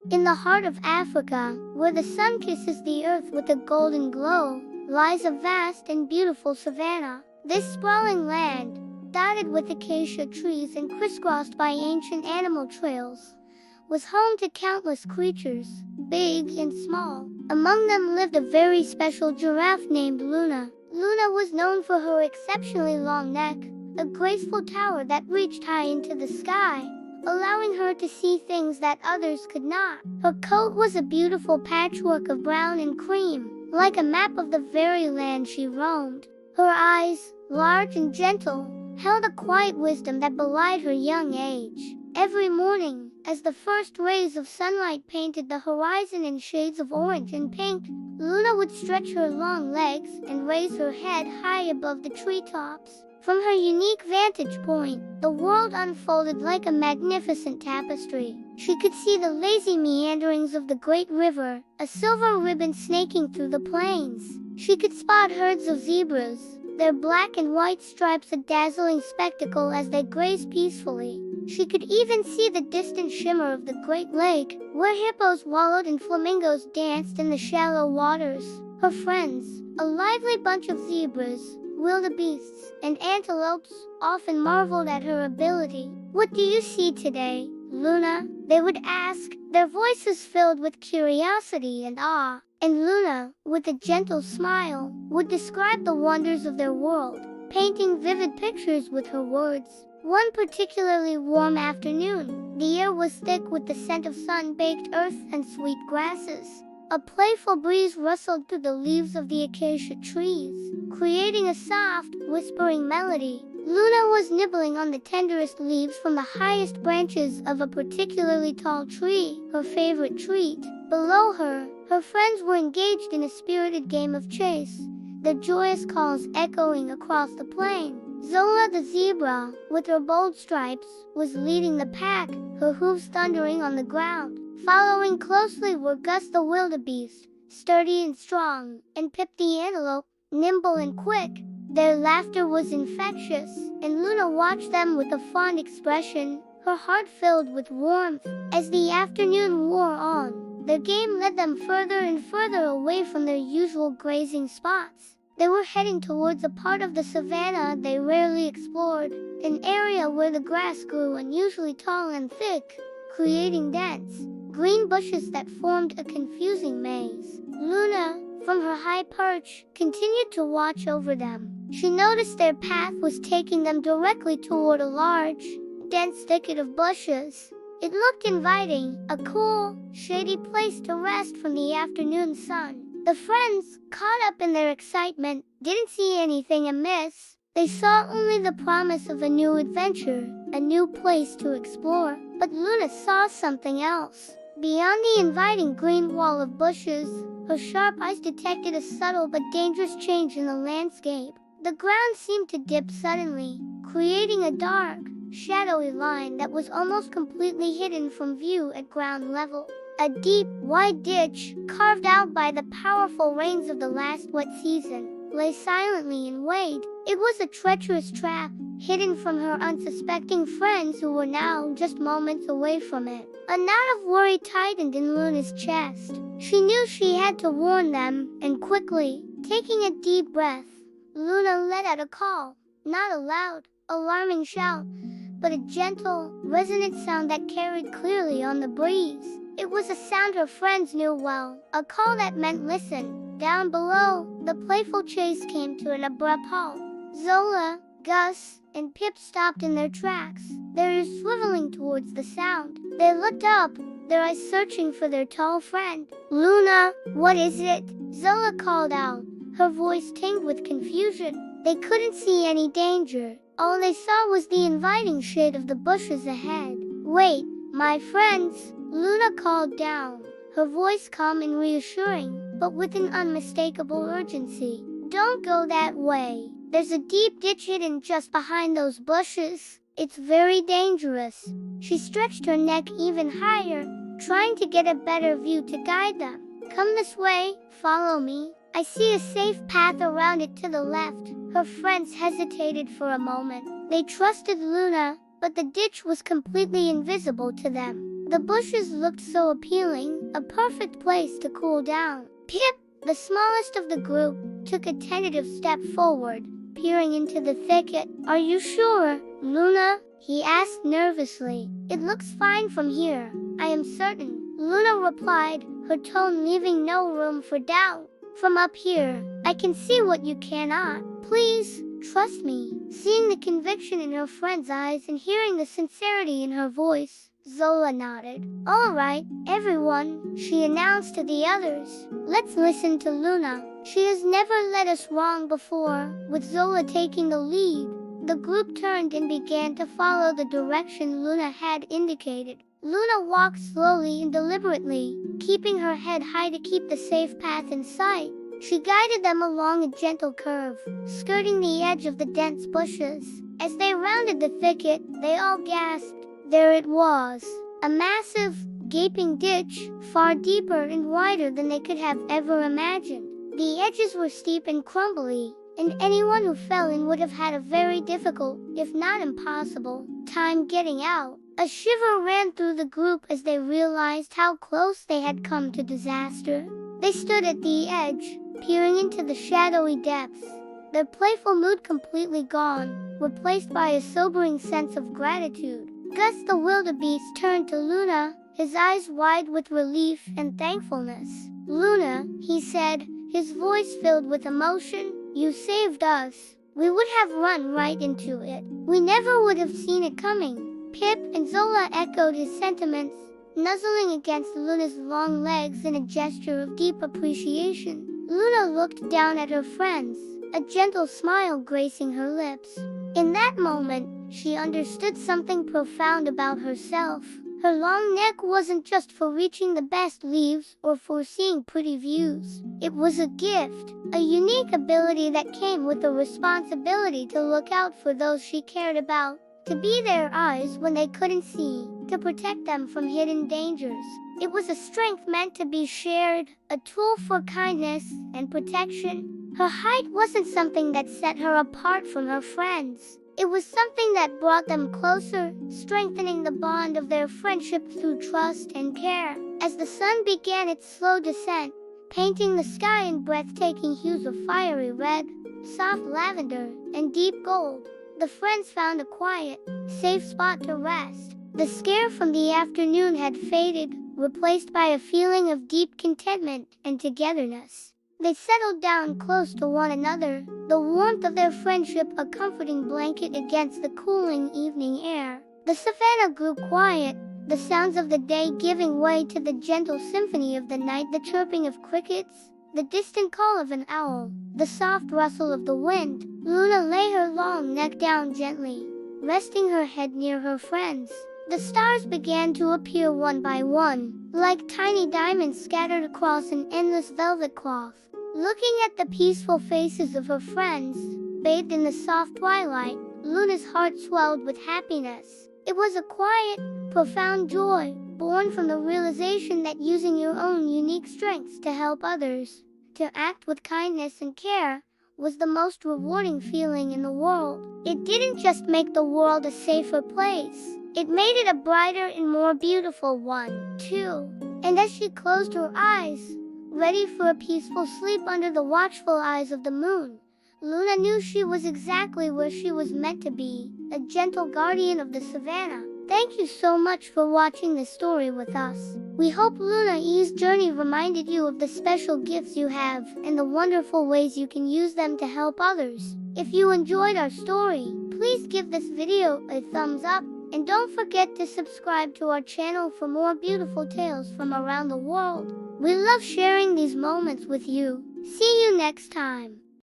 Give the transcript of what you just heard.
In the heart of Africa, where the sun kisses the earth with a golden glow, lies a vast and beautiful savanna. This sprawling land, dotted with acacia trees and crisscrossed by ancient animal trails, was home to countless creatures, big and small. Among them lived a very special giraffe named Luna. Luna was known for her exceptionally long neck, a graceful tower that reached high into the sky, allowing her to see things that others could not. Her coat was a beautiful patchwork of brown and cream, like a map of the very land she roamed. Her eyes, large and gentle, held a quiet wisdom that belied her young age. Every morning, as the first rays of sunlight painted the horizon in shades of orange and pink, Luna would stretch her long legs and raise her head high above the treetops. From her unique vantage point, the world unfolded like a magnificent tapestry. She could see the lazy meanderings of the great river, a silver ribbon snaking through the plains. She could spot herds of zebras, their black and white stripes a dazzling spectacle as they grazed peacefully. She could even see the distant shimmer of the Great Lake, where hippos wallowed and flamingos danced in the shallow waters. Her friends, a lively bunch of zebras, wildebeests, and antelopes, often marveled at her ability. "What do you see today, Luna?" they would ask, their voices filled with curiosity and awe. And Luna, with a gentle smile, would describe the wonders of their world, painting vivid pictures with her words. One particularly warm afternoon, the air was thick with the scent of sun-baked earth and sweet grasses. A playful breeze rustled through the leaves of the acacia trees, creating a soft, whispering melody. Luna was nibbling on the tenderest leaves from the highest branches of a particularly tall tree, her favorite treat. Below her, her friends were engaged in a spirited game of chase, their joyous calls echoing across the plain. Zola the zebra, with her bold stripes, was leading the pack, her hooves thundering on the ground. Following closely were Gus the wildebeest, sturdy and strong, and Pip the antelope, nimble and quick. Their laughter was infectious, and Luna watched them with a fond expression, her heart filled with warmth. As the afternoon wore on, their game led them further and further away from their usual grazing spots. They were heading towards a part of the savanna they rarely explored, an area where the grass grew unusually tall and thick, creating dense, green bushes that formed a confusing maze. Luna, from her high perch, continued to watch over them. She noticed their path was taking them directly toward a large, dense thicket of bushes. It looked inviting, a cool, shady place to rest from the afternoon sun. The friends, caught up in their excitement, didn't see anything amiss. They saw only the promise of a new adventure, a new place to explore. But Luna saw something else. Beyond the inviting green wall of bushes, her sharp eyes detected a subtle but dangerous change in the landscape. The ground seemed to dip suddenly, creating a dark, shadowy line that was almost completely hidden from view at ground level. A deep, wide ditch, carved out by the powerful rains of the last wet season, lay silently in wait. It was a treacherous trap, hidden from her unsuspecting friends who were now just moments away from it. A knot of worry tightened in Luna's chest. She knew she had to warn them, and quickly, taking a deep breath, Luna let out a call, not a loud, alarming shout, but a gentle, resonant sound that carried clearly on the breeze. It was a sound her friends knew well, a call that meant listen. Down below, the playful chase came to an abrupt halt. Zola, Gus, and Pip stopped in their tracks, their ears swiveling towards the sound. They looked up, their eyes searching for their tall friend. "Luna, what is it?" Zola called out, her voice tinged with confusion. They couldn't see any danger. All they saw was the inviting shade of the bushes ahead. "Wait, my friends," Luna called down, her voice calm and reassuring, but with an unmistakable urgency. "Don't go that way. There's a deep ditch hidden just behind those bushes. It's very dangerous." She stretched her neck even higher, trying to get a better view to guide them. "Come this way, follow me. I see a safe path around it to the left." Her friends hesitated for a moment. They trusted Luna, but the ditch was completely invisible to them. The bushes looked so appealing, a perfect place to cool down. Pip, the smallest of the group, took a tentative step forward, peering into the thicket. "Are you sure, Luna?" he asked nervously. "It looks fine from here, I am certain," Luna replied, her tone leaving no room for doubt. "From up here, I can see what you cannot. Please, trust me." Seeing the conviction in her friend's eyes and hearing the sincerity in her voice, Zola nodded. "All right, everyone," she announced to the others. "Let's listen to Luna. She has never led us wrong before." With Zola taking the lead, the group turned and began to follow the direction Luna had indicated. Luna walked slowly and deliberately, keeping her head high to keep the safe path in sight. She guided them along a gentle curve, skirting the edge of the dense bushes. As they rounded the thicket, they all gasped. There it was, a massive, gaping ditch, far deeper and wider than they could have ever imagined. The edges were steep and crumbly, and anyone who fell in would have had a very difficult, if not impossible, time getting out. A shiver ran through the group as they realized how close they had come to disaster. They stood at the edge, peering into the shadowy depths, their playful mood completely gone, replaced by a sobering sense of gratitude. Gus the wildebeest turned to Luna, his eyes wide with relief and thankfulness. "Luna," he said, his voice filled with emotion, "you saved us. We would have run right into it. We never would have seen it coming." Pip and Zola echoed his sentiments, nuzzling against Luna's long legs in a gesture of deep appreciation. Luna looked down at her friends, a gentle smile gracing her lips. In that moment, she understood something profound about herself. Her long neck wasn't just for reaching the best leaves or for seeing pretty views. It was a gift, a unique ability that came with the responsibility to look out for those she cared about, to be their eyes when they couldn't see, to protect them from hidden dangers. It was a strength meant to be shared, a tool for kindness and protection. Her height wasn't something that set her apart from her friends. It was something that brought them closer, strengthening the bond of their friendship through trust and care. As the sun began its slow descent, painting the sky in breathtaking hues of fiery red, soft lavender, and deep gold, the friends found a quiet, safe spot to rest. The scare from the afternoon had faded, replaced by a feeling of deep contentment and togetherness. They settled down close to one another, the warmth of their friendship a comforting blanket against the cooling evening air. The savannah grew quiet, the sounds of the day giving way to the gentle symphony of the night, the chirping of crickets, the distant call of an owl, the soft rustle of the wind. Luna lay her long neck down gently, resting her head near her friend's. The stars began to appear one by one, like tiny diamonds scattered across an endless velvet cloth. Looking at the peaceful faces of her friends, bathed in the soft twilight, Luna's heart swelled with happiness. It was a quiet, profound joy, born from the realization that using your own unique strengths to help others, to act with kindness and care, was the most rewarding feeling in the world. It didn't just make the world a safer place, it made it a brighter and more beautiful one, too. And as she closed her eyes, ready for a peaceful sleep under the watchful eyes of the moon, Luna knew she was exactly where she was meant to be, a gentle guardian of the savannah. Thank you so much for watching this story with us. We hope Luna E's journey reminded you of the special gifts you have and the wonderful ways you can use them to help others. If you enjoyed our story, please give this video a thumbs up, and don't forget to subscribe to our channel for more beautiful tales from around the world. We love sharing these moments with you. See you next time.